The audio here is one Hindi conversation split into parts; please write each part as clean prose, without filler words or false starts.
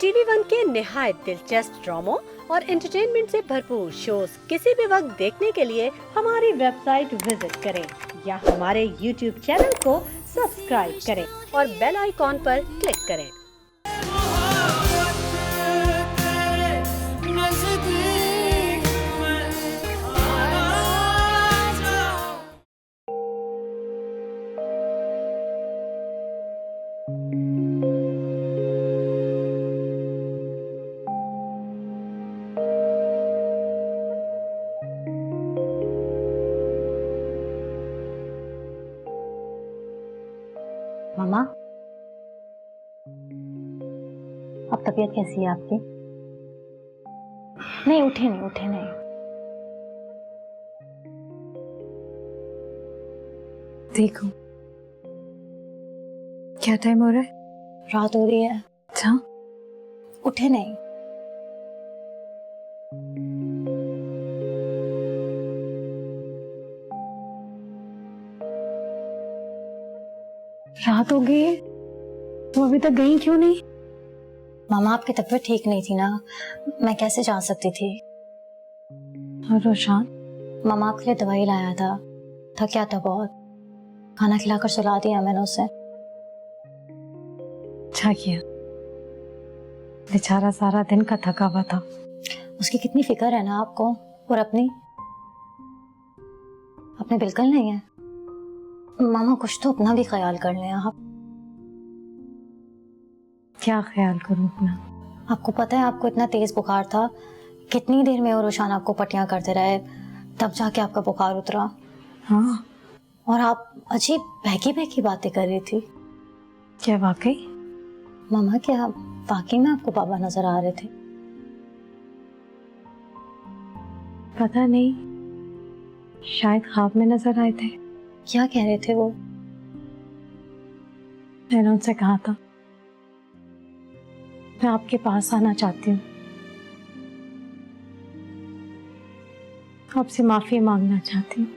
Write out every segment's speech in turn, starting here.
टीवी वन के निहायत दिलचस्प ड्रामों और एंटरटेनमेंट से भरपूर शोज किसी भी वक्त देखने के लिए हमारी वेबसाइट विजिट करें या हमारे यूट्यूब चैनल को सब्सक्राइब करें और बेल आइकॉन पर क्लिक करें। मामा, अब तबीयत कैसी है आपकी? नहीं, उठे नहीं। देखो क्या टाइम हो रहा है? रात हो रही है। अच्छा, उठे नहीं। रात हो गई है, तुम अभी तक गई क्यों नहीं? मामा, आपकी तबीयत ठीक नहीं थी ना, मैं कैसे जा सकती थी? और रोशान? मामा आपके लिए दवाई लाया था, थका था बहुत, खाना खिलाकर सुला दिया मैंने उसे। अच्छा किया, बेचारा सारा दिन का थका हुआ था। उसकी कितनी फिक्र है ना आपको, और अपनी बिल्कुल नहीं है। मामा, कुछ तो अपना भी ख्याल कर लें आप। क्या ख्याल करूं अपना? आपको पता है आपको इतना तेज बुखार था, कितनी देर में और रोशान आपको पट्टियां करते रहे, तब जाके आपका बुखार उतरा। हाँ, और आप अजीब बहकी बातें कर रही थी। क्या वाकई? मामा, क्या वाकई में आपको बाबा नजर आ रहे थे? पता नहीं, शायद ख्वाब में नजर आए थे। क्या कह रहे थे वो? मैंने उनसे कहा था मैं आपके पास आना चाहती हूँ, आपसे माफी मांगना चाहती हूँ।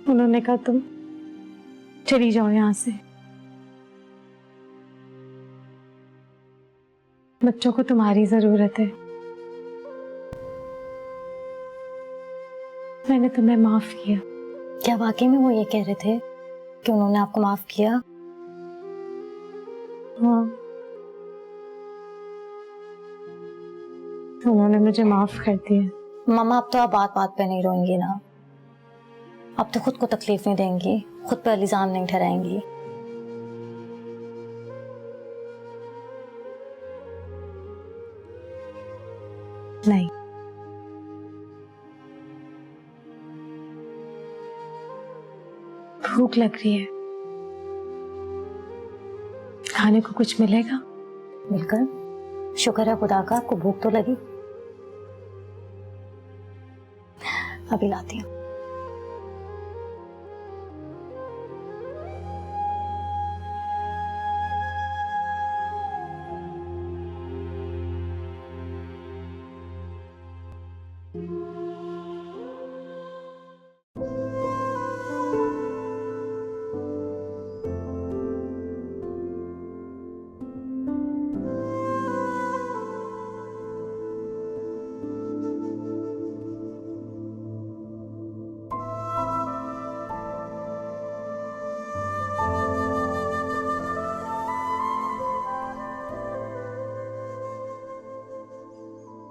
उन्होंने कहा तुम चली जाओ यहाँ से, बच्चों को तुम्हारी जरूरत है। मैंने तुम्हें माफ किया। क्या वाकई में वो ये कह रहे थे कि उन्होंने आपको माफ किया? हाँ, उन्होंने मुझे माफ कर दिया। मामा, अब तो आप बात बात पे नहीं रोएंगी ना, अब तो खुद को तकलीफ नहीं देंगी, खुद पर इल्जाम नहीं ठहराएंगी। नहीं, भूख लग रही है, खाने को कुछ मिलेगा? बिल्कुल, शुक्र है खुदा का, आपको भूख तो लगी। अभी लाती हूँ।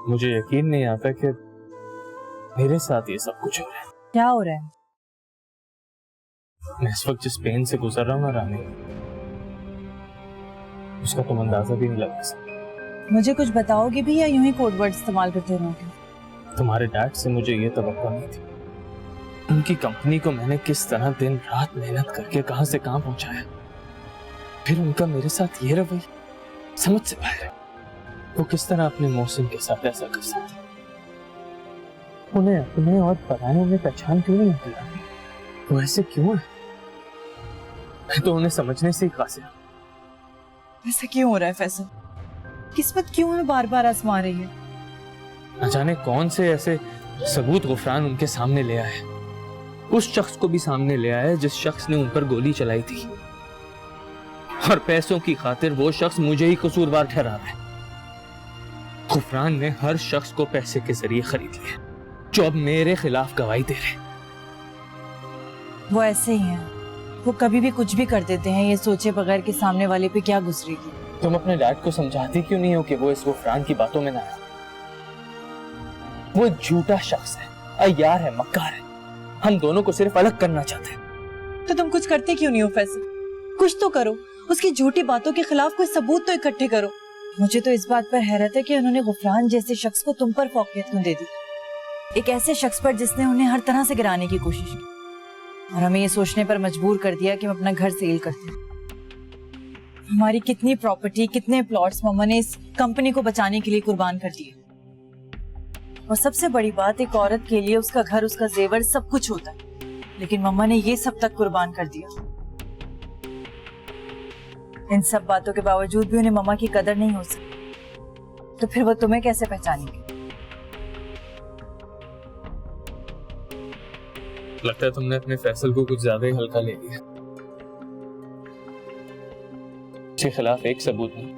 मुझे यकीन नहीं आता कि मेरे साथ ये सब कुछ हो रहा है। क्या हो रहा है? मैं इस वक्त जिस पेन से गुजर रहा हूँ ना रानी, उसका तुम अंदाजा भी नहीं लगा सकते। मुझे कुछ बताओगे भी या यूं ही कोड वर्ड इस्तेमाल करते रहोगे? तुम्हारे डैड से मुझे ये तवक्को नहीं थी। उनकी कंपनी को मैंने किस तरह दिन रात मेहनत करके कहां से कहां पहुंचाया, फिर उनका मेरे साथ ये रवैया समझ से बाहर है। वो किस तरह अपने मौसम के साथ ऐसा कर सकते? उन्हें अपने और परायों में पहचान क्यों नहीं होती? वो ऐसे क्यों है? मैं तो उन्हें समझने से ही कासिर हूं। ऐसा क्यों हो रहा है फैसल? किस्मत क्यों हमें बार बार आजमा रही है? न जाने कौन से ऐसे सबूत गुफरान उनके सामने ले आया है। उस शख्स को भी सामने ले आया है जिस शख्स ने उन पर गोली चलाई थी। और पैसों की खातिर वो शख्स मुझे ही कसूरवार ठहरा रहा है। गुफरान ने हर शख्स को पैसे के जरिए खरीद लिया जो अब मेरे खिलाफ गवाही दे रहे। वो ऐसे ही हैं, वो कभी भी कुछ भी कर देते हैं ये सोचे बगैर कि सामने वाले पे क्या गुजरेगी। तुम अपने डैड को समझाती क्यों नहीं हो कि वो इस गुफरान की बातों में ना आए? वो एक झूठा शख्स है, अय्यार है, मक्कार है। हम दोनों को सिर्फ अलग करना चाहते हैं। तो तुम कुछ करते क्यों नहीं हो फैसल? कुछ तो करो, उसकी झूठी बातों के खिलाफ कोई सबूत तो इकट्ठे करो। मुझे तो इस बात पर हैरत है कि उन्होंने गुफरान जैसे शख्स को तुम पर फौकियत क्यों दे दी, एक ऐसे शख्स पर जिसने उन्हें हर तरह से गिराने की कोशिश की और हमें ये सोचने पर मजबूर कर दिया कि हम अपना घर सेल करते हैं। हमारी कितनी प्रॉपर्टी, कितने प्लॉट्स मम्मा ने इस कंपनी को बचाने के लिए कुर्बान कर दिए। और सबसे बड़ी बात, एक औरत के लिए उसका घर, उसका जेवर सब कुछ होता है, लेकिन मम्मा ने ये सब तक कुर्बान कर दिया। इन सब बातों के बावजूद भी उन्हें मम्मा की कदर नहीं हो सकती, तो फिर वो तुम्हें कैसे पहचानेंगे? लगता है तुमने अपने फैसल को कुछ ज्यादा ही हल्का ले लिया। उसके खिलाफ एक सबूत नहीं,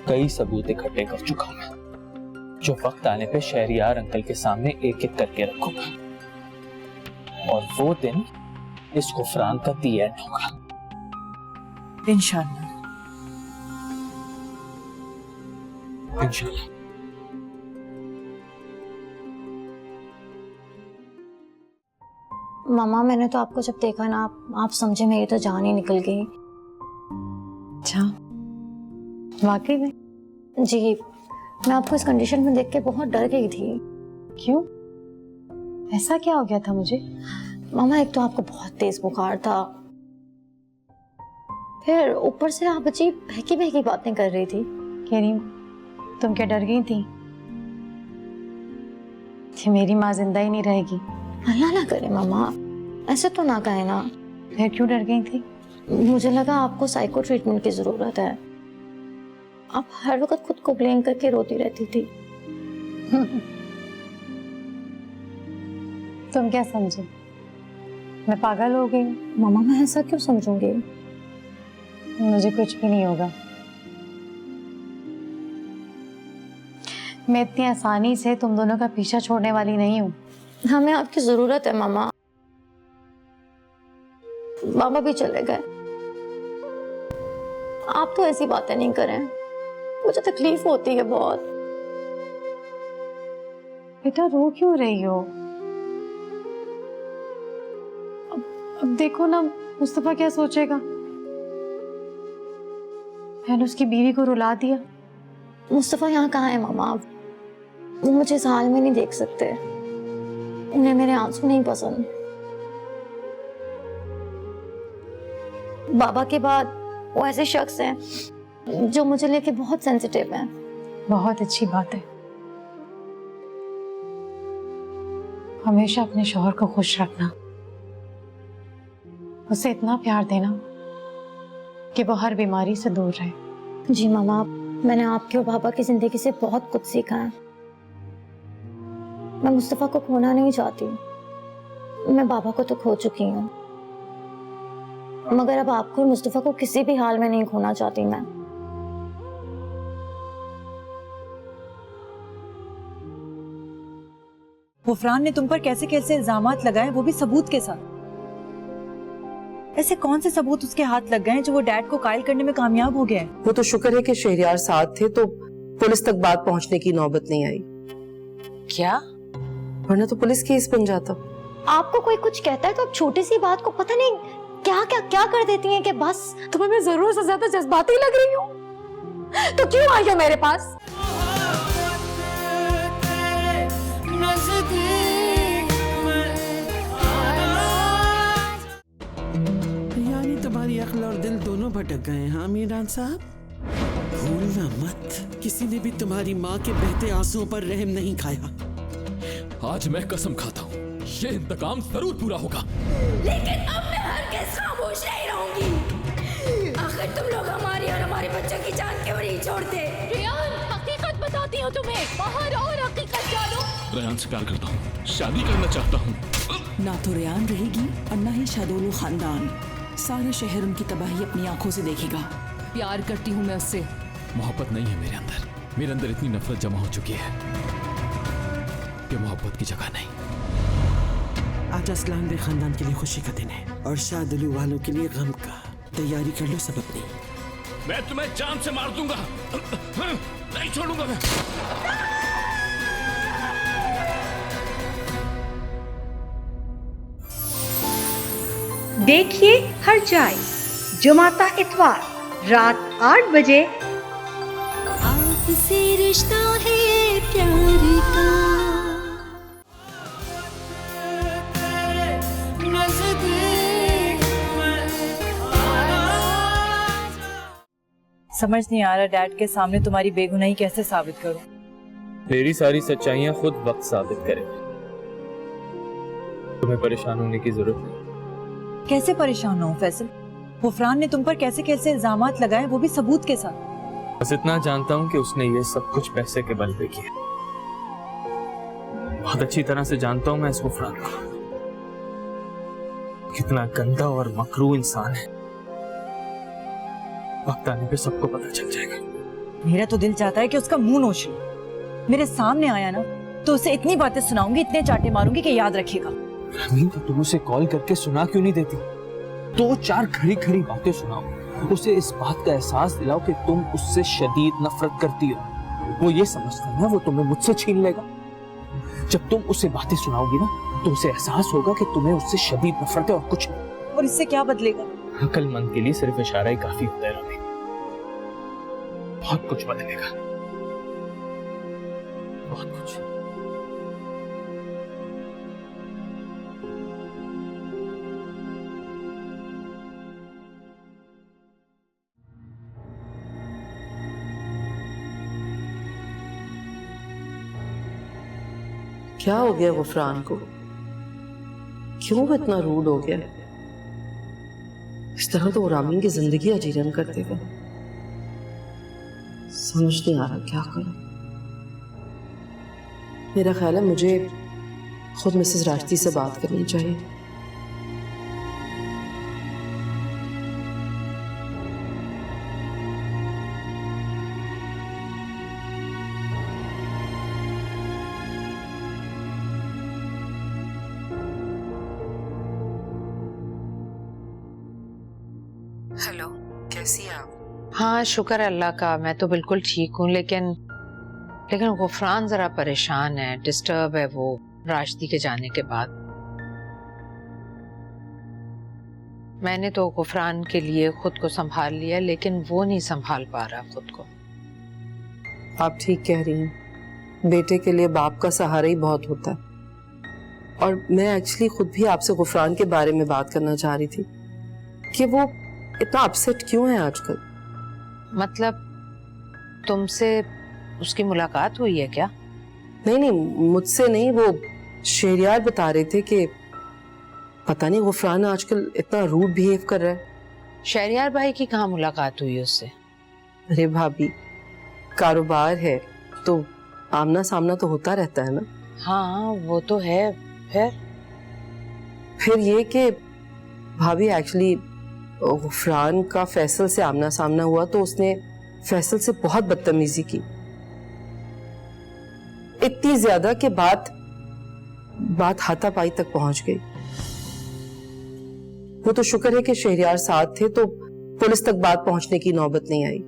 कई सबूत इकट्ठे कर चुका हूं मैं, जो वक्त आने पे शहरियार अंकल के सामने एक एक करके रखूंगा। और वो दिन इस गुफरान का दी एंड होगा। इंशाल्लाह। इंशाल्लाह। मामा, मैंने तो आपको जब देखा ना, आप समझे मेरी तो जान ही निकल गई। अच्छा, वाकई में? जी, मैं आपको इस कंडीशन में देख के बहुत डर गई थी। क्यों? ऐसा क्या हो गया था मुझे? मामा, एक तो आपको बहुत तेज बुखार था, फिर ऊपर से आप अजीब बहकी बहकी बातें कर रही थी। करीम, तुम क्या डर गई थी कि मेरी माँ जिंदा ही नहीं रहेगी? अल्लाह ना करे मामा, ऐसे तो ना कहे ना। फिर क्यों डर गई थी? मुझे लगा आपको साइको ट्रीटमेंट की जरूरत है। आप हर वक्त खुद को ब्लेम करके रोती रहती थी। तुम क्या समझे, मैं पागल हो गई? मामा, मैं ऐसा क्यों समझूंगी? मुझे कुछ भी नहीं होगा। मैं इतनी आसानी से तुम दोनों का पीछा छोड़ने वाली नहीं हूँ। हमें आपकी जरूरत है मामा। बाबा भी चले गए, आप तो ऐसी बातें नहीं करें, मुझे तकलीफ होती है बहुत। बेटा, रो क्यों रही हो? अब देखो ना, मुस्तफा क्या सोचेगा? मैंने उसकी बीवी को रुला दिया। मुस्तफा यहाँ कहाँ है मामा? वो मुझे इस हाल में नहीं देख सकते, उन्हें मेरे आंसू नहीं पसंद। बाबा के बाद वो ऐसे शख्स हैं जो मुझे लेके बहुत सेंसिटिव हैं। बहुत अच्छी बात है, हमेशा अपने शौहर को खुश रखना, उसे इतना प्यार देना कि वो हर बीमारी से दूर रहे। जी मामा, मैंने आपके और बाबा की जिंदगी से बहुत कुछ सीखा है। मैं मुस्तफा को खोना नहीं चाहती, मैं बाबा को तो खो चुकी हूँ, मगर अब आपको और मुस्तफा को किसी भी हाल में नहीं खोना चाहती मैं। गुफरान ने तुम पर कैसे कैसे इल्जामात लगाए, वो भी सबूत के साथ। ऐसे कौन से सबूत उसके हाथ लग गए जो वो डैड को कायल करने में कामयाब हो गया है? वो तो शुक्र है कि शहरियार साथ थे तो पुलिस तक बात पहुंचने की नौबत नहीं आई। क्या? वरना तो पुलिस केस बन जाता। आपको कोई कुछ कहता है तो आप छोटी सी बात को पता नहीं क्या क्या क्या कर देती हैं कि बस तुम्हें मैं जरूर से ज्यादा जज्बाती लग रही हूँ, तो क्यों आई हो मेरे पास? यानी तुम्हारी अक्ल और दिल दोनों भटक गए। हाँ मीरान साहब, भूलना मत, किसी ने भी तुम्हारी माँ के बहते आंसुओं पर रहम नहीं खाया। आज मैं कसम खाता हूँ, ये इंतकाम जरूर पूरा होगा। लेकिन अब मैं हरगिज़ खामोश नहीं रहूंगी। आखिर तुम लोग हमारी और हमारे बच्चों की जान क्यों नहीं छोड़ते? रेयान, हकीकत बताती हूँ तुम्हें, बाहर और हकीकत जानो। रेयान से प्यार करता हूँ, शादी करना चाहता हूँ। ना तो रेयान रहेगी और ना ही शादोलो खानदान। सारा शहर उनकी तबाही अपनी आंखों से देखेगा। प्यार करती हूँ मैं उससे। मोहब्बत नहीं है मेरे अंदर इतनी नफरत जमा हो चुकी है कि मोहब्बत की जगह नहीं। आज असलान बे खानदान के लिए खुशी का दिन है और शादुलू वालों के लिए गम का। तैयारी कर लो सब अपनी। मैं तुम्हें जान से मार दूंगा, नहीं छोड़ूंगा मैं। देखिए हर जाए जुमाता इतवार रात 8 बजे। आपसे रिश्ता है प्यार का। समझ नहीं आ रहा डैड के सामने तुम्हारी बेगुनाही कैसे साबित करूं। मेरी सारी सच्चाइयां खुद वक्त साबित करेंगे। तुम्हें परेशान होने की जरूरत नहीं। कैसे परेशान हो फैसल? गुफरान ने तुम पर कैसे कैसे इल्जामात लगाए, वो भी सबूत के साथ। बस इतना जानता हूँ कि उसने ये सब कुछ पैसे के बल पे किया। बहुत अच्छी तरह से जानता हूँ मैं इस गुफरान को, कितना गंदा और मकरू इंसान है। वक्त आने पे सबको पता चल जाएगा। मेरा तो दिल चाहता है कि उसका मुंह नोच लूं। मेरे सामने आया ना तो उसे इतनी बातें सुनाऊंगी, इतने चाटे मारूंगी कि याद रखेगा। रमीन, तो तुम उसे कॉल करके सुना क्यों नहीं देती? 2-4 खड़ी खड़ी बातें सुनाओ, उसे इस बात का एहसास दिलाओ कि तुम उससे शदीद नफरत करती हो। वो ये समझता है ना वो तुम्हें मुझसे छीन लेगा। जब तुम उसे बातें सुनाओगी ना तो उसे एहसास होगा कि तुम्हें उससे शदीद नफरत है और कुछ नहीं। और इससे क्या बदलेगा? अक्लमंद के लिए सिर्फ इशारा ही काफी होता है रमीन। बहुत कुछ बदलेगा, बहुत कुछ। क्या हो गया गुफरान को? क्यों वो इतना रूड हो गया? इस तरह तो वो रामीन की जिंदगी अजीरन कर देगा। समझ नहीं आ रहा क्या करूं। मेरा ख्याल है मुझे खुद मिसेस राश्दी से बात करनी चाहिए। हेलो, कैसी हैं आप? हाँ शुक्र अल्लाह का, मैं तो बिल्कुल ठीक हूँ, लेकिन गुफरान जरा परेशान है, डिस्टर्ब है वो राशिदी के जाने के बाद। मैंने तो गुफरान के लिए खुद को संभाल लिया, लेकिन वो नहीं संभाल पा रहा खुद को। आप ठीक कह रही हैं, बेटे के लिए बाप का सहारा ही बहुत होता है। और मैं एक्चुअली खुद भी आपसे गुफरान के बारे में बात करना चाह रही थी कि वो इतना अपसेट क्यों है आजकल। मतलब तुमसे उसकी मुलाकात हुई है क्या? नहीं, मुझसे नहीं, वो शहरियार बता रहे थे कि पता नहीं गुफरान आजकल इतना रूड बिहेव कर रहा है। शहरियार भाई की कहाँ मुलाकात हुई उससे? अरे भाभी, कारोबार है तो आमना सामना तो होता रहता है ना। हाँ वो तो है। फिर ये कि भाभी एक्चुअली गुफरान का फैसल से आमना सामना हुआ तो उसने फैसल से बहुत बदतमीजी की, इतनी ज्यादा कि बात हाथापाई तक पहुंच गई। वो तो शुक्र है कि शहरियार साथ थे तो पुलिस तक बात पहुंचने की नौबत नहीं आई।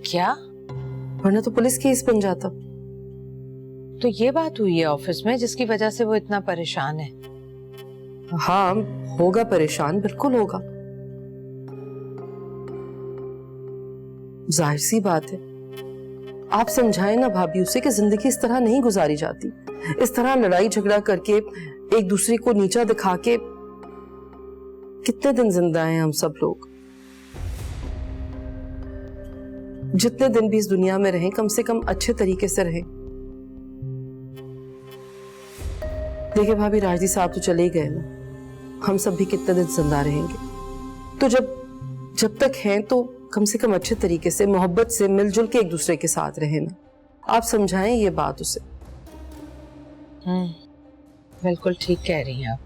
क्या? वरना तो पुलिस केस बन जाता। तो ये बात हुई है ऑफिस में जिसकी वजह से वो इतना परेशान है? हाँ होगा परेशान, बिल्कुल होगा, जाहिर सी बात है। आप समझाएं ना भाभी उसे कि जिंदगी इस तरह नहीं गुजारी जाती। इस तरह लड़ाई झगड़ा करके एक दूसरे को नीचा दिखा के कितने दिन जिंदा हैं हम सब लोग। जितने दिन भी इस दुनिया में रहें कम से कम अच्छे तरीके से रहें। देखिए भाभी, राजदी साहब तो चले गए ना, हम सब भी कितने दिन जिंदा रहेंगे। तो जब तक हैं तो कम से कम अच्छे तरीके से मोहब्बत से मिलजुल के एक दूसरे के साथ रहें ना। आप समझाएं ये बात उसे। बिल्कुल ठीक कह रही हैं आप।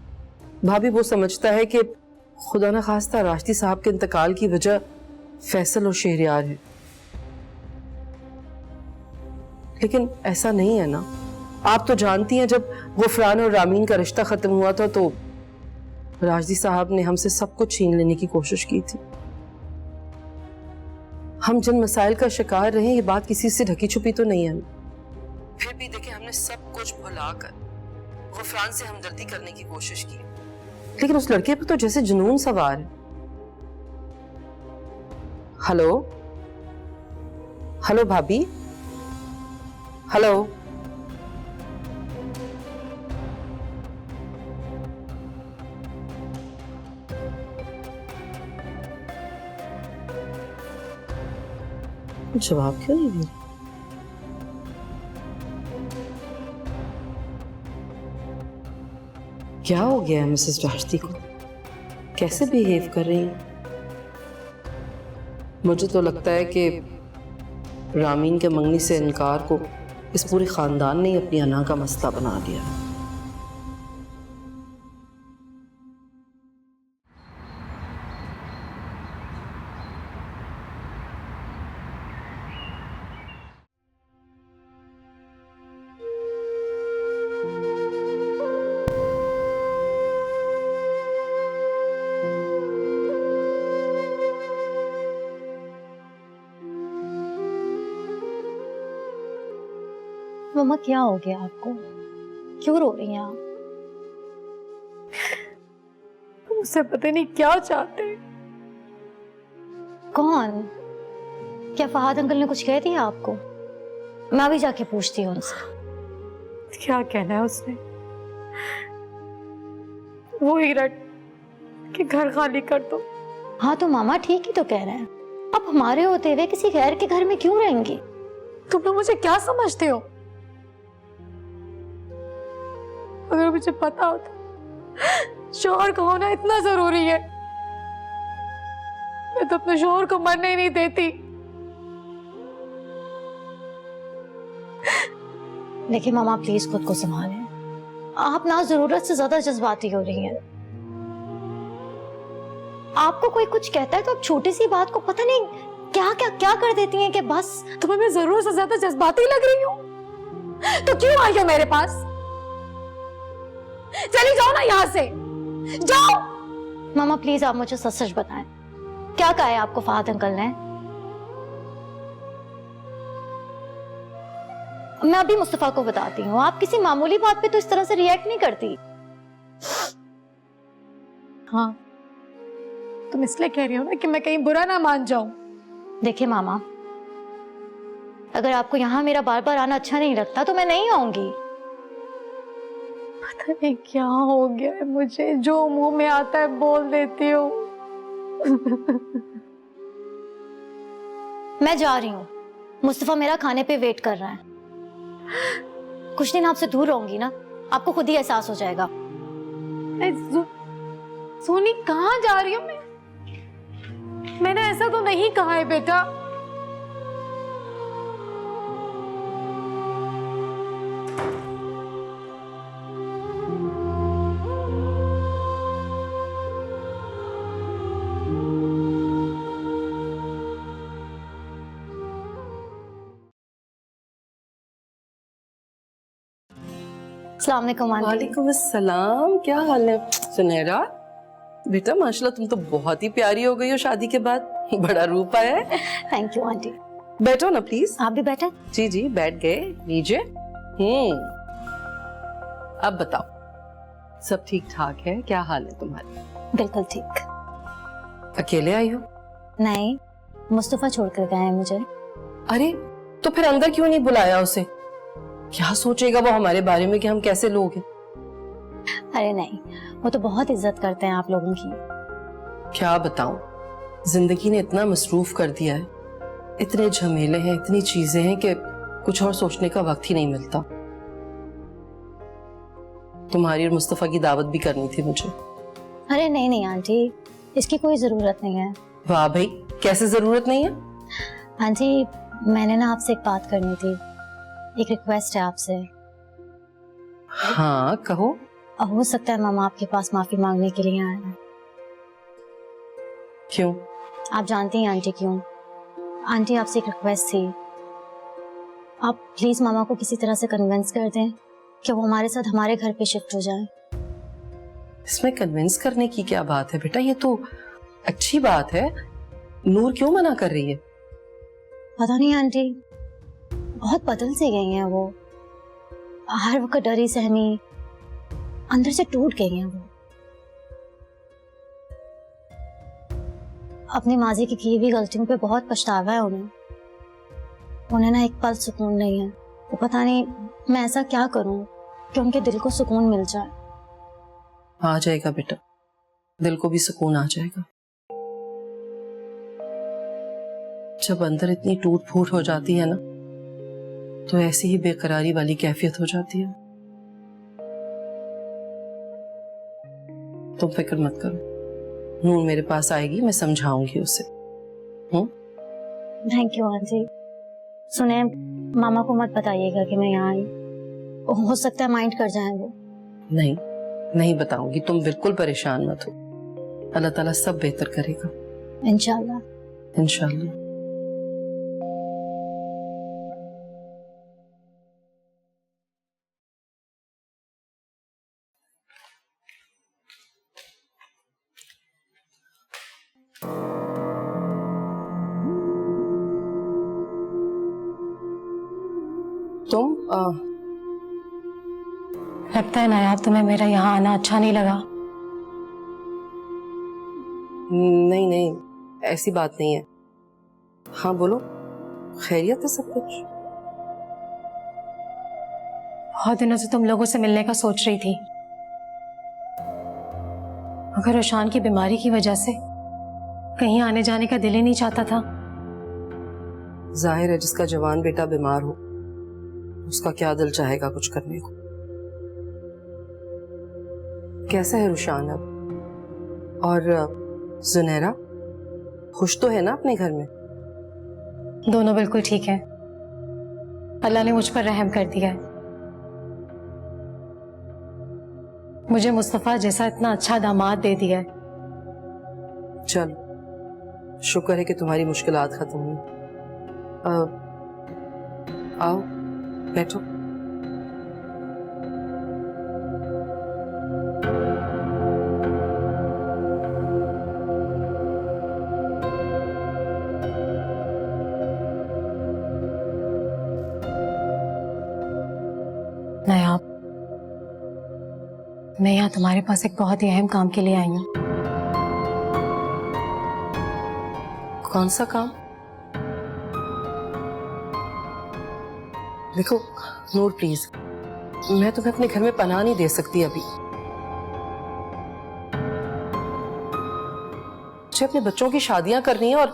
भाभी वो समझता है कि खुदा न खास्ता राशिदी साहब के इंतकाल की वजह फैसल और शहरयार है, लेकिन ऐसा नहीं है ना। आप तो जानती हैं जब गुफरान और रामीन का रिश्ता खत्म हुआ था तो राशिदी साहब ने हमसे सब कुछ छीन लेने की कोशिश की थी। हम जिन मसाइल का शिकार रहे ये बात किसी से ढकी छुपी तो नहीं है। फिर भी देखें, हमने सब कुछ भुलाकर गुफरान से हमदर्दी करने की कोशिश की, लेकिन उस लड़के पर तो जैसे जुनून सवार है। हेलो हेलो भाभी, हेलो। जवाब क्यों नहीं दे रही? क्या हो गया है मिसेस राशिदी को? कैसे बिहेव कर रही हैं? मुझे तो लगता है कि रामीन के मंगनी से इनकार को इस पूरे खानदान ने अपनी अना का मसला बना लिया। मम्मा क्या हो गया आपको? क्यों रो रही हैं आप? मुझसे पता नहीं क्या चाहते हैं। कौन? क्या फहाद अंकल ने कुछ कह दिया आपको? मैं भी जाके पूछती हूँ उनसे। क्या कहना है उसने? वो हिरट कि घर खाली कर दो। हाँ तो मामा ठीक ही तो कह रहे हैं। अब हमारे होते हुए किसी गैर के घर में क्यों रहेंगी? तुम लोग मुझे क्या समझते हो? अगर मुझे पता होता शौहर का होना इतना जरूरी है, मैं तो अपने शौहर को मरने ही नहीं देती। देखिए मामा प्लीज खुद को संभालें। आप ना जरूरत से ज्यादा जज्बाती हो रही हैं। आपको कोई कुछ कहता है तो आप छोटी सी बात को पता नहीं क्या कर देती हैं कि बस। तुम्हें मैं जरूरत से ज्यादा जज्बाती लग रही हूँ तो क्यों आई हो मेरे पास? चली जाओ ना यहाँ से, जाओ। मामा प्लीज आप मुझे सच सच बताएं, क्या कहा है आपको फहाद अंकल ने? मैं अभी मुस्तफा को बताती हूँ। आप किसी मामूली बात पे तो इस तरह से रिएक्ट नहीं करती। हाँ तुम इसलिए कह रही हो ना कि मैं कहीं बुरा ना मान जाऊं। देखिए मामा, अगर आपको यहाँ मेरा बार बार आना अच्छा नहीं लगता तो मैं नहीं आऊंगी। पता नहीं क्या हो गया है मुझे, जो मुंह में आता है बोल देती हूँ। मैं जा रही हूँ। मुस्तफा मेरा खाने पे वेट कर रहा है। कुछ दिन आपसे दूर रहूंगी ना, आपको खुद ही एहसास हो जाएगा। सोनी कहाँ जा रही हूँ मैंने ऐसा तो नहीं कहा है बेटा। अस्सलाम वालेकुम आंटी। वालेकुम अस्सलाम, क्या हाल है सुनहरा? बेटा माशाल्लाह तुम तो बहुत ही प्यारी हो गई हो शादी के बाद, बड़ा रूप आया है। Thank you aunty. बैठो ना प्लीज। आप भी बैठे? जी जी बैठ गए, लीजिए। अब बताओ, सब ठीक ठाक है? क्या हाल है तुम्हारी? बिल्कुल ठीक। अकेले आई हो? नहीं, मुस्तफा छोड़कर गए हैं मुझे। अरे तो फिर अंदर क्यों नहीं बुलाया उसे? क्या सोचेगा वो हमारे बारे में कि हम कैसे लोग हैं? अरे नहीं, वो तो बहुत इज्जत करते हैं आप लोगों की। क्या बताऊं, जिंदगी ने इतना मसरूफ कर दिया है, इतने झमेले हैं, इतनी चीजें हैं कि कुछ और सोचने का वक्त ही नहीं मिलता। तुम्हारी और मुस्तफा की दावत भी करनी थी मुझे। अरे नहीं नहीं आंटी, इसकी कोई जरूरत नहीं है। वाह भाई, कैसे जरूरत नहीं है? आंटी मैंने ना आपसे एक बात करनी थी, एक रिक्वेस्ट है आपसे। हाँ कहो। हो सकता है मामा आपके पास माफी मांगने के लिए आए हैं। क्यों? आप जानती हैं आंटी क्यों? आंटी आपसे एक रिक्वेस्ट थी, आप प्लीज मामा को किसी तरह से कन्विंस कर दें कि वो हमारे साथ हमारे घर पे शिफ्ट हो जाए। इसमें कन्विंस करने की क्या बात है बेटा, ये तो अच्छी बात है। नूर क्यों मना कर रही है? पता नहीं आंटी, बहुत बदल से गई हैं वो, हर वक्त डरी सहमी, अंदर से टूट गई हैं वो। अपनी माजी की हुई गलतियों पे बहुत पछतावा है उन्हें ना एक पल सुकून नहीं है। वो पता नहीं मैं ऐसा क्या करूं कि उनके दिल को सुकून मिल जाए। आ जाएगा बेटा, दिल को भी सुकून आ जाएगा। जब अंदर इतनी टूट फूट हो जाती है ना, तो ऐसी ही बेकरारी वाली कैफियत हो जाती है। तुम फिक्र मत करो, नूर मेरे पास आएगी, मैं समझाऊंगी उसे। Thank you aunty. सुने, मामा को मत बताइएगा कि मैं यहाँ आई, हो सकता है माइंड कर जाए वो। नहीं नहीं बताऊंगी, तुम बिल्कुल परेशान मत हो, अल्लाह ताला सब बेहतर करेगा इंशाल्लाह। इंशाल्लाह। तुम लगता है नायाब तुम्हें मेरा यहाँ आना अच्छा नहीं लगा। नहीं नहीं, ऐसी बात नहीं है। हाँ बोलो, खैरियत है सब कुछ? बहुत दिनों से तुम लोगों से मिलने का सोच रही थी, मगर रोशान की बीमारी की वजह से कहीं आने जाने का दिल ही नहीं चाहता था। जाहिर है जिसका जवान बेटा बीमार हो, उसका क्या दिल चाहेगा कुछ करने को। कैसा है रुशान अब? और जुनैरा खुश तो है ना अपने घर में? दोनों बिल्कुल ठीक हैं। अल्लाह ने मुझ पर रहम कर दिया है। मुझे मुस्तफा जैसा इतना अच्छा दामाद दे दिया है। चलो शुक्र है कि तुम्हारी मुश्किलात खत्म हुई। आओ बैठो। नायाब, मैं यहाँ तुम्हारे पास एक बहुत ही अहम काम के लिए आई हूँ। कौन सा काम? देखो नूर प्लीज, मैं तुम्हें अपने घर में पनाह नहीं दे सकती अभी। मुझे अपने बच्चों की शादियां करनी है और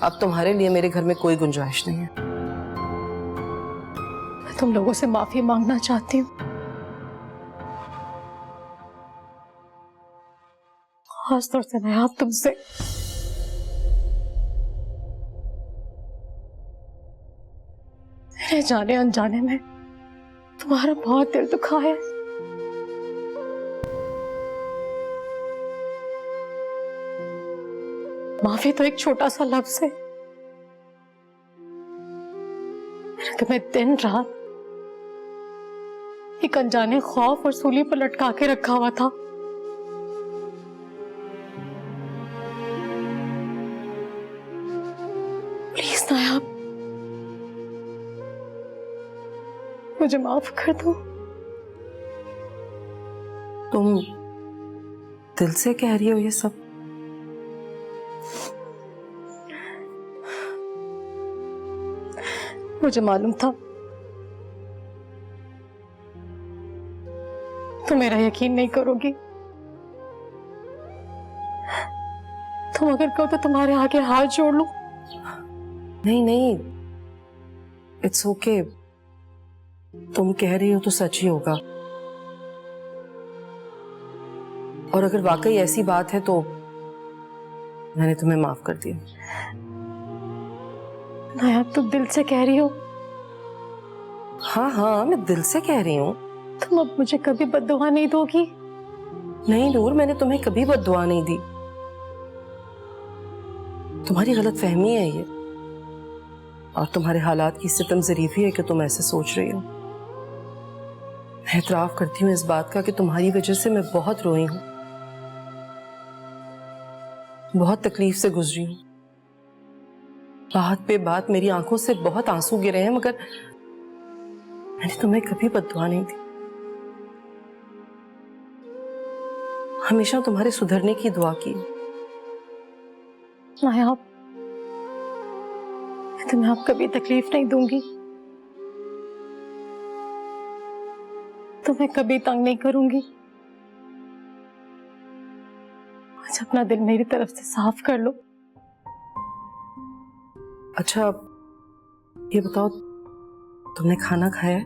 अब तुम्हारे लिए मेरे घर में कोई गुंजाइश नहीं है। मैं तुम लोगों से माफी मांगना चाहती हूँ, खासतौर से नायाब तुमसे। मेरे जाने अनजाने में तुम्हारा बहुत दिल दुखा है। माफी तो एक छोटा सा लफ्ज है, मैंने तुम्हें दिन रात एक अनजाने खौफ और सूली पर लटका के रखा हुआ था। प्लीज नायाब, मुझे माफ कर दो। तुम दिल से कह रही हो ये सब? मुझे मालूम था तुम मेरा यकीन नहीं करोगी। तुम अगर कहो तो तुम्हारे आगे हाथ जोड़ लूं। नहीं नहीं, इट्स ओके। तुम कह रही हो तो सच ही होगा, और अगर वाकई ऐसी बात है तो मैंने तुम्हें माफ कर दिया। नायाब, तुम दिल से कह रही हो? हाँ हाँ, मैं दिल से कह रही हूँ। तुम अब मुझे कभी बद्दुआ नहीं दोगी? नहीं नूर, मैंने तुम्हें कभी बद्दुआ नहीं दी। तुम्हारी गलत फहमी है ये, और तुम्हारे हालात की सितम ज़रीफी है कि तुम ऐसे सोच रही हो। मैं एतराफ़ करती हूँ इस बात का कि तुम्हारी वजह से मैं बहुत रोई हूँ, बहुत तकलीफ से गुजरी हूँ। बात पे बात मेरी आंखों से बहुत आंसू गिरे हैं, मगर मैंने तुम्हें कभी बद्दुआ नहीं दी। हमेशा तुम्हारे सुधरने की दुआ की। नायाब, मैं तुम्हें अब कभी तकलीफ नहीं दूंगी, तुम्हें कभी तंग नहीं करूंगी। आज अपना दिल मेरी तरफ से साफ कर लो। अच्छा, ये बताओ, तुमने खाना खाया है?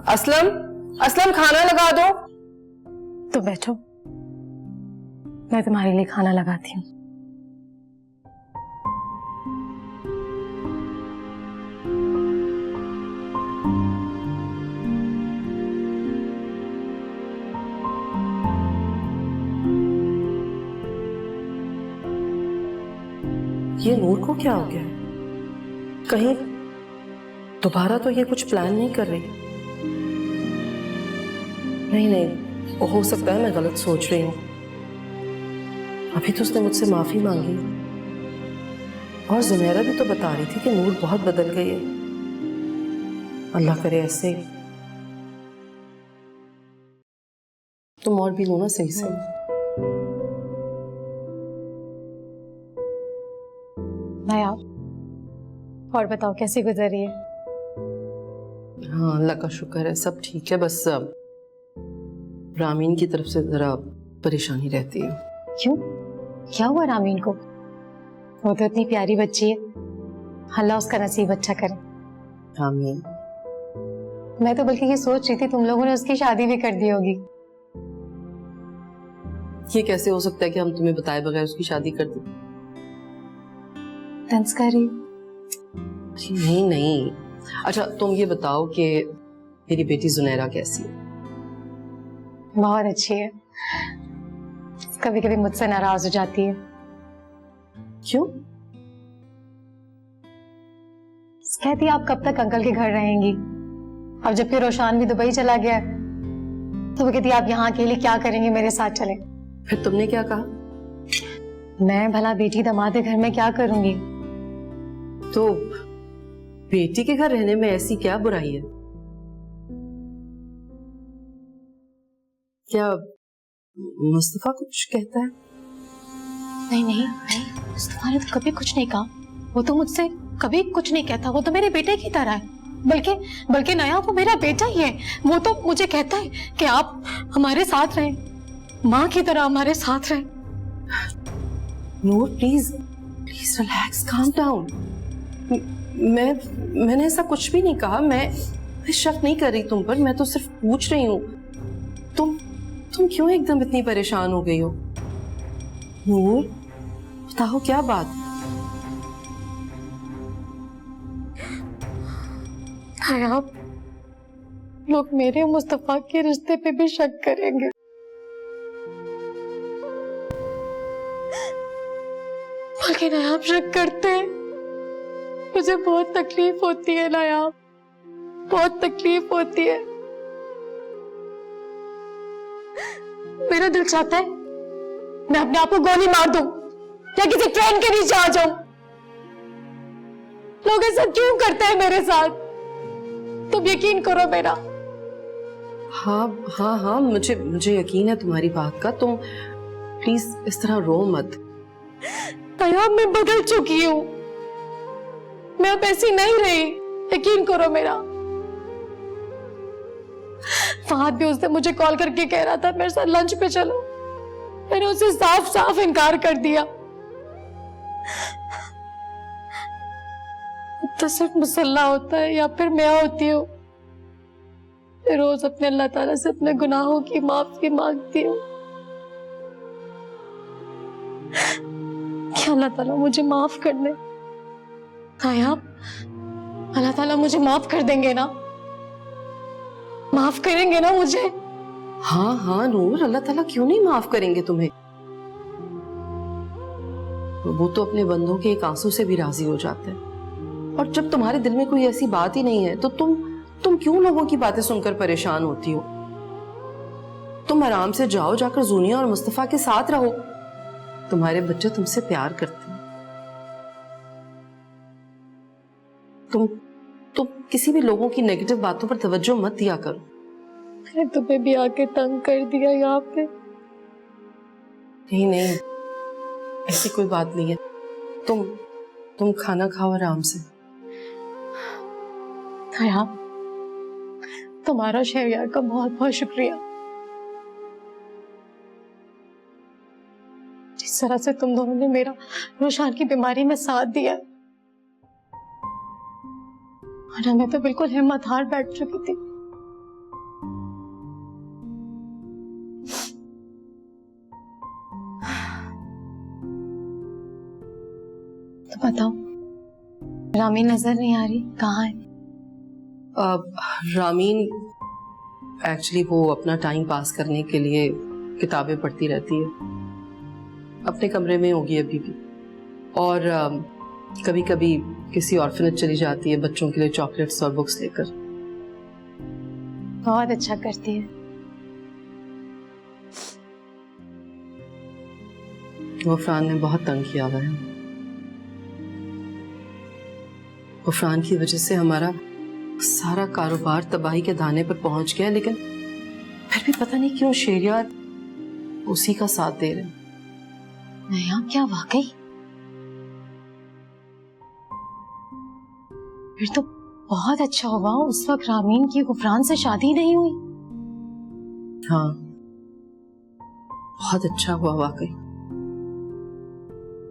असलम, असलम खाना लगा दो। तो बैठो, मैं तुम्हारे लिए खाना लगाती हूँ। ये नूर को क्या हो गया है? कहीं दोबारा तो ये कुछ प्लान नहीं कर रही? नहीं नहीं, वो हो सकता है मैं गलत सोच रही हूँ। अभी तो उसने मुझसे माफी मांगी, और जुनैरा भी तो बता रही थी कि नूर बहुत बदल गई है। अल्लाह करे ऐसे ही। तुम और भी लो ना सही से। नायाब, और बताओ कैसी गुजर रही है? हाँ, अल्लाह का शुक्र है, सब ठीक है। बस रामीन की तरफ से जरा परेशानी रहती है। क्यों, क्या हुआ रामीन को? वो तो इतनी प्यारी बच्ची है, अल्लाह उसका नसीब अच्छा करे। आमीन। मैं तो बल्कि ये सोच रही थी तुम लोगों ने उसकी शादी भी कर दी होगी। ये कैसे हो सकता है कि हम तुम्हें बताए बगैर उसकी शादी कर दी? संस्कारी। नहीं नहीं। अच्छा, तुम ये बताओ कि मेरी बेटी जुनैरा कैसी है? बहुत अच्छी है, कभी कभी मुझसे नाराज हो जाती है। क्यों? कहती है आप कब तक अंकल के घर रहेंगी? अब जबकि रोशान भी दुबई चला गया है, तो वो कहती है आप यहाँ अकेले क्या करेंगे, मेरे साथ चले। फिर तुमने क्या कहा? मैं भला बेटी दामाद के घर में क्या करूंगी? तो बेटी के घर रहने में ऐसी क्या बुराई है? क्या मुस्तफा कुछ कहता है? नहीं नहीं नहीं, मुस्तफा ने तो कभी कुछ नहीं कहा। वो तो मुझसे कभी कुछ नहीं कहता, वो तो मेरे बेटे की तरह है। बल्कि नया वो मेरा बेटा ही है। वो तो मुझे कहता है कि आप हमारे साथ रहें, माँ की तरह हमारे साथ रहें। Noor please please relax, calm down. मैंने ऐसा कुछ भी नहीं कहा। मैं शक नहीं कर रही तुम पर, मैं तो सिर्फ पूछ रही हूँ। तुम क्यों एकदम इतनी परेशान हो गई हो? नूर बताओ क्या बात? आप लोग मेरे मुस्तफा के रिश्ते पे भी शक करेंगे। बल्कि नायाब शक करते हैं। मुझे बहुत तकलीफ होती है नायाब, बहुत तकलीफ होती है। मेरा दिल चाहता है मैं अपने आप को गोली मार दूं या किसी ट्रेन के नीचे आ जाऊं। लोग ऐसा क्यों करते हैं मेरे साथ? तुम यकीन करो मेरा। हाँ हाँ हाँ, मुझे यकीन है तुम्हारी बात का। तुम प्लीज इस तरह रो मत। तयाब मैं बदल चुकी हूँ, मैं अब ऐसी नहीं रही, यकीन करो मेरा। फहद भी उसने मुझे कॉल करके कह रहा था मेरे साथ लंच पे चलो, मैंने उसे साफ साफ इनकार कर दिया। तो सिर्फ मुसल्ला होता है या फिर मैं होती हूँ। मैं रोज अपने अल्लाह ताला से अपने गुनाहों की माफी मांगती हूँ कि अल्लाह ताला मुझे माफ कर दे। नायाब, अल्लाह ताला मुझे माफ कर देंगे ना? माफ करेंगे ना मुझे? हाँ हाँ नूर, अल्लाह ताला क्यों नहीं माफ करेंगे तुम्हें। वो तो अपने बंदों के एक आंसू से भी राजी हो जाते हैं। और जब तुम्हारे दिल में कोई ऐसी बात ही नहीं है तो तुम क्यों लोगों की बातें सुनकर परेशान होती हो। तुम आराम से जाओ, जाकर जूनिया और मुस्तफा के साथ रहो। तुम्हारे बच्चे तुमसे प्यार करते हैं। तुम किसी भी लोगों की नेगेटिव बातों पर तवज्जो मत दिया करो। मैंने तुम्हें भी आके तंग कर दिया यहाँ पे। नहीं, ऐसी कोई बात नहीं है। तुम खाना खाओ आराम से। हाँ, तुम्हारा शहरियार का बहुत बहुत शुक्रिया। जिस तरह से तुम दोनों ने मेरा रोशान की बीमारी में साथ दिया, और मैं तो बिल्कुल हिम्मत हार बैठ चुकी थी। तो बताओ, रामीन नजर नहीं आ रही, कहाँ है? रामीन एक्चुअली वो अपना टाइम पास करने के लिए किताबें पढ़ती रहती है। अपने कमरे में होगी अभी भी। और कभी कभी किसी ऑर्फनेज चली जाती है बच्चों के लिए चॉकलेट्स और बुक्स लेकर। बहुत अच्छा करती है। गफरान ने बहुत तंग किया हुआ है। गफरान की वजह से हमारा सारा कारोबार तबाही के दाने पर पहुंच गया, लेकिन फिर भी पता नहीं क्यों शेरियार उसी का साथ दे रहे हैं। नया क्या वाकई? फिर तो बहुत अच्छा हुआ उस वक्त रामीन की गफरान से शादी नहीं हुई। हाँ, बहुत अच्छा हुआ वाकई।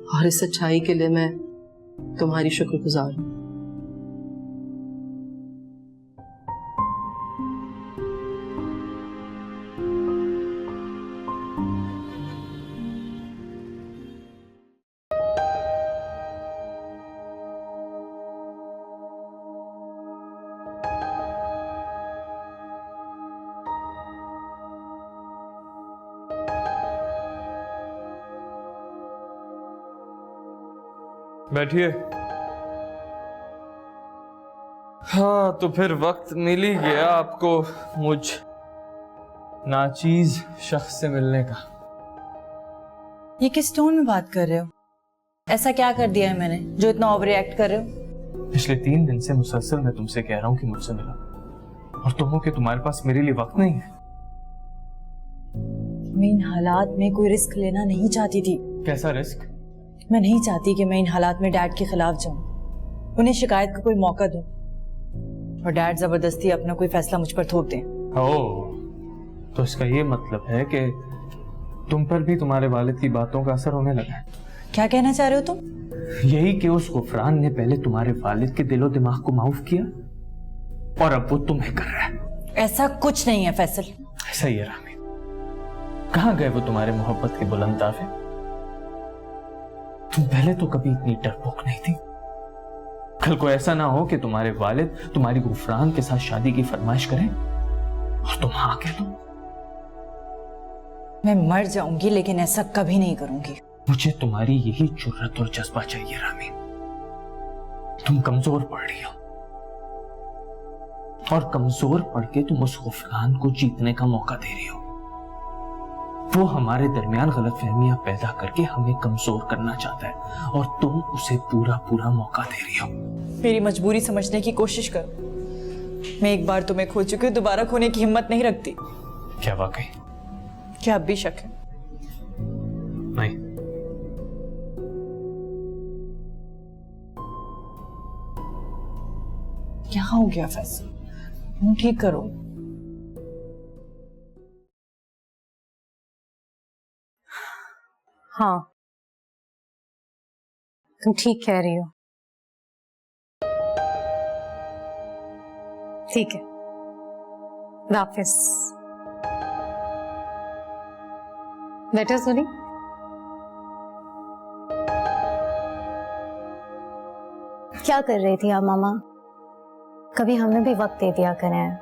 और इस अच्छाई के लिए मैं तुम्हारी शुक्रगुजार हूँ। बैठिए। हाँ, तो फिर वक्त मिल ही गया आपको मुझ नाचीज शख्स से मिलने का। ये किस टोन में बात कर रहे हो? ऐसा क्या कर दिया है मैंने जो इतना ओवर रिएक्ट कर रहे हो? पिछले 3 दिन से मुसलसल मैं तुमसे कह रहा हूँ कि मुझसे मिलो, और तुम हो कि तुम्हारे पास मेरे लिए वक्त नहीं है। मैं इन हालात में कोई रिस्क लेना नहीं चाहती थी। कैसा रिस्क? मैं नहीं चाहती कि मैं इन हालात में डैड के खिलाफ जाऊं, उन्हें शिकायत का कोई मौका दूं और डैड जबरदस्ती अपना कोई फैसला मुझ पर थोप दें। ओह, तो इसका ये मतलब है कि तुम पर भी तुम्हारे वालिद की बातों का असर होने लगा है। क्या कहना चाह रहे हो तुम? यही कि उस गुफरान ने पहले तुम्हारे वालिद के दिलो दिमाग को माफ किया और अब वो तुम्हें कर रहा है। ऐसा कुछ नहीं है फैसल। ऐसा ही है रामी। कहाँ गए वो तुम्हारे मोहब्बत के बुलंद दावे? तुम पहले तो कभी इतनी डरपोक नहीं थी। कल को ऐसा ना हो कि तुम्हारे वालिद तुम्हारी गुफरान के साथ शादी की फरमाइश करें और तुम हाँ कह दो। मैं मर जाऊंगी लेकिन ऐसा कभी नहीं करूंगी। मुझे तुम्हारी यही जुर्रत और जज्बा चाहिए रामी। तुम कमजोर पड़ रही हो और कमजोर पड़ के तुम उस गुफरान को जीतने का मौका दे रही हो। वो हमारे दरमियान गलतफहमियां पैदा करके हमें कमजोर करना चाहता है और तुम उसे पूरा पूरा मौका दे रही हो। मेरी मजबूरी समझने की कोशिश करो। मैं एक बार तुम्हें खो चुकी हूँ, दोबारा खोने की हिम्मत नहीं रखती। क्या वाकई? क्या अब भी शक है? नहीं। क्या हो गया फैसल? तुम ठीक करो। हाँ, तुम ठीक कह रही हो। ठीक है, वापस बेटा। सुनी, क्या कर रही थी आप मामा? कभी हमें भी वक्त दे दिया करें।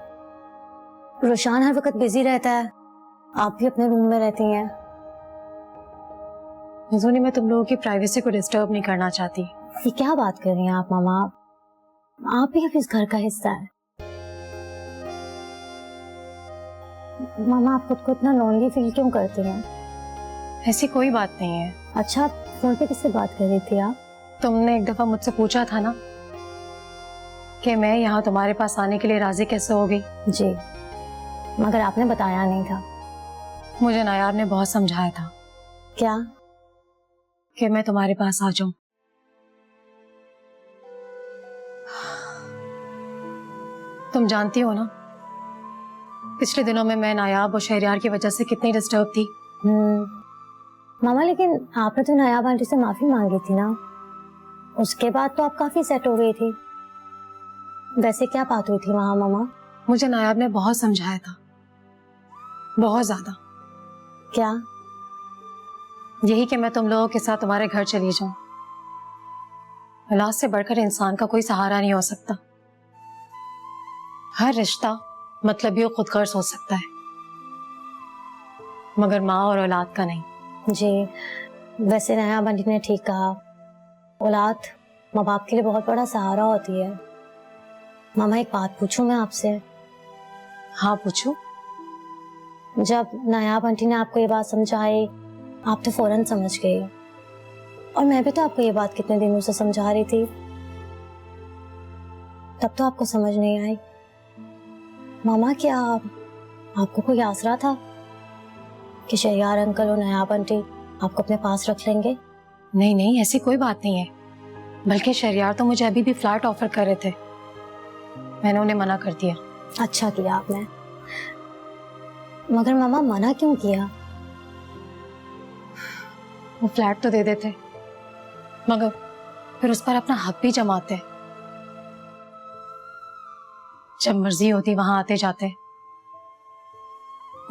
रोशान हर वक्त बिजी रहता है, आप भी अपने रूम में रहती हैं। जुनी, मैं तुम लोगों की प्राइवेसी को डिस्टर्ब नहीं करना चाहती। ये क्या बात कर रही हैं आप मामा? आप भी अब इस घर का हिस्सा है। मामा, आप खुद को इतना लोनली फील क्यों करती हैं? ऐसी कोई बात नहीं है। अच्छा, फोन पे किससे बात कर रही थी आप? तुमने एक दफा मुझसे पूछा था ना कि मैं यहाँ तुम्हारे पास आने के लिए राजी कैसे हो गई। जी, मगर आपने बताया नहीं था। मुझे नायाब ने बहुत समझाया था। क्या? कि मैं तुम्हारे पास आ जाऊं। तुम जानती हो ना, पिछले दिनों में मैं नायाब और शहरयार की वजह से कितनी डिस्टर्ब थी। मामा, लेकिन आपने तो नायाब आंटी से माफी मांगी थी ना, उसके बाद तो आप काफी सेट हो गई थी। वैसे क्या बात हुई थी वहां मामा? मुझे नायाब ने बहुत समझाया था, बहुत ज्यादा। क्या? यही कि मैं तुम लोगों के साथ तुम्हारे घर चली जाऊं। औलाद से बढ़कर इंसान का कोई सहारा नहीं हो सकता। हर रिश्ता मतलबी और खुदगर्ज हो सकता है, मगर माँ और औलाद का नहीं। जी, वैसे नया बंटी ने ठीक कहा, औलाद माँ बाप के लिए बहुत बड़ा सहारा होती है। मामा, एक बात पूछूं मैं आपसे? हाँ, पूछूं। जब नया बंटी ने आपको ये बात समझाई, आप तो फौरन समझ गई, और मैं भी तो आपको ये बात कितने दिनों से समझा रही थी, तब तो आपको समझ नहीं आई। मामा, क्या आपको कोई आसरा था कि शहरयार अंकल और नया बंटी आपको अपने पास रख लेंगे? नहीं नहीं, ऐसी कोई बात नहीं है। बल्कि शहरयार तो मुझे अभी भी फ्लैट ऑफर कर रहे थे, मैंने उन्हें मना कर दिया। अच्छा किया आपने। मगर मामा, मना क्यों किया? वो फ्लैट तो दे देते, मगर फिर उस पर अपना हक भी जमाते। जब मर्जी होती वहां आते जाते।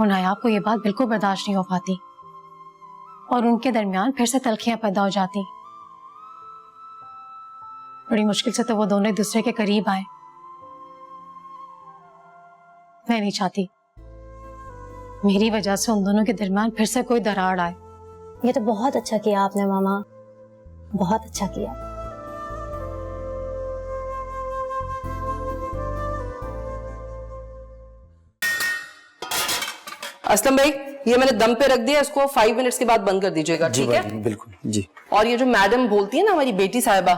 और नायाब को ये बात बिल्कुल बर्दाश्त नहीं हो पाती, और उनके दरमियान फिर से तलखियां पैदा हो जाती। बड़ी मुश्किल से तो वो दोनों एक दूसरे के करीब आए। मैं नहीं चाहती मेरी वजह से उन दोनों के दरमियान फिर से कोई दरार आए। ये तो बहुत अच्छा किया आपने मामा, बहुत अच्छा किया। असलम भाई, ये मैंने दम पे रख दिया, इसको 5 मिनट्स के बाद बंद कर दीजिएगा, ठीक है? बिल्कुल जी। और ये जो मैडम बोलती है ना हमारी बेटी साहिबा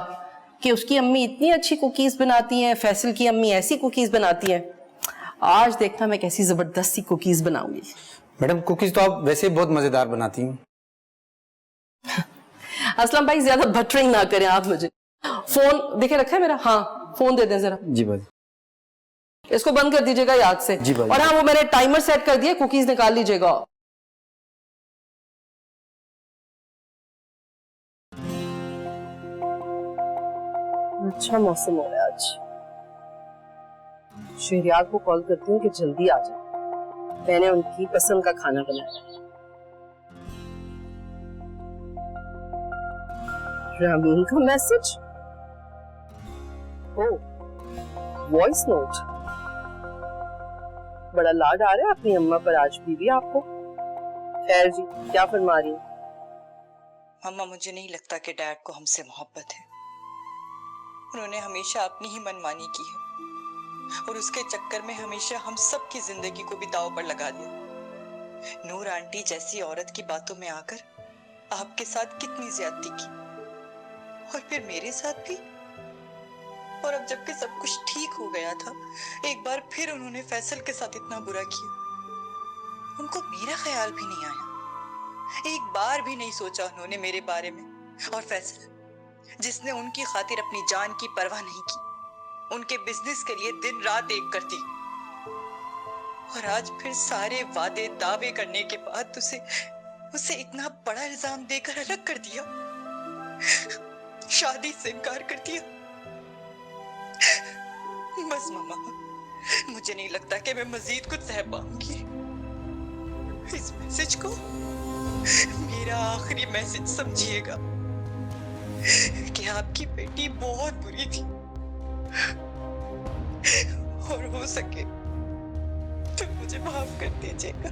कि उसकी अम्मी इतनी अच्छी कुकीज बनाती हैं, फैसल की अम्मी ऐसी कुकीज बनाती हैं, आज देखना मैं कैसी जबरदस्त सी कुकीज बनाऊंगी। मैडम, कुकीज तो आप वैसे ही बहुत मजेदार बनाती हैं। असलम भाई, ज्यादा बटरिंग ना करें आप मुझे। फोन देखे रखा है मेरा? हाँ, फोन दे दें जरा। जी भाई। इसको बंद कर दीजिएगा याद से। जी भाई। और हाँ, वो मैंने टाइमर सेट कर दिया, कुकीज निकाल लीजिएगा। अच्छा मौसम हो रहा है आज। शहरयार को कॉल करती हूँ कि जल्दी आ जाए, मैंने उनकी पसंद का खाना बनाया। रामीन का मैसेज, ओ वॉइस नोट। बड़ा लाड आ रहा है अपनी अम्मा पर आज भी आपको। खैर जी, क्या फरमा रही? मम्मा, मुझे नहीं लगता कि डैड को हमसे मोहब्बत है। उन्होंने हमेशा अपनी ही मनमानी की है, और उसके चक्कर में हमेशा हम सब की जिंदगी को भी दांव पर लगा दिया। नूर आंटी जैसी औरत की बातों में आकर आपके साथ कितनी ज्यादती की, और फिर मेरे साथ भी। और अब जबकि सब कुछ ठीक हो गया था, एक बार फिर उन्होंने फैसल के साथ इतना बुरा किया। उनको मेरा ख्याल भी नहीं आया, एक बार भी नहीं सोचा उन्होंने मेरे बारे में। और फैसल, जिसने उनकी खातिर अपनी जान की परवाह नहीं की, उनके बिजनेस के लिए दिन रात एक करती, और आज फिर सारे वादे दावे करने के बाद उसे इतना बड़ा इल्जाम देकर अलग कर दिया, शादी से इनकार कर दिया। बस मम्मा, मुझे नहीं लगता कि मैं मजीद कुछ सह पाऊंगी। इस मैसेज को मेरा आखिरी मैसेज समझिएगा कि आपकी बेटी बहुत बुरी थी, और हो सके तो मुझे माफ कर दीजिएगा।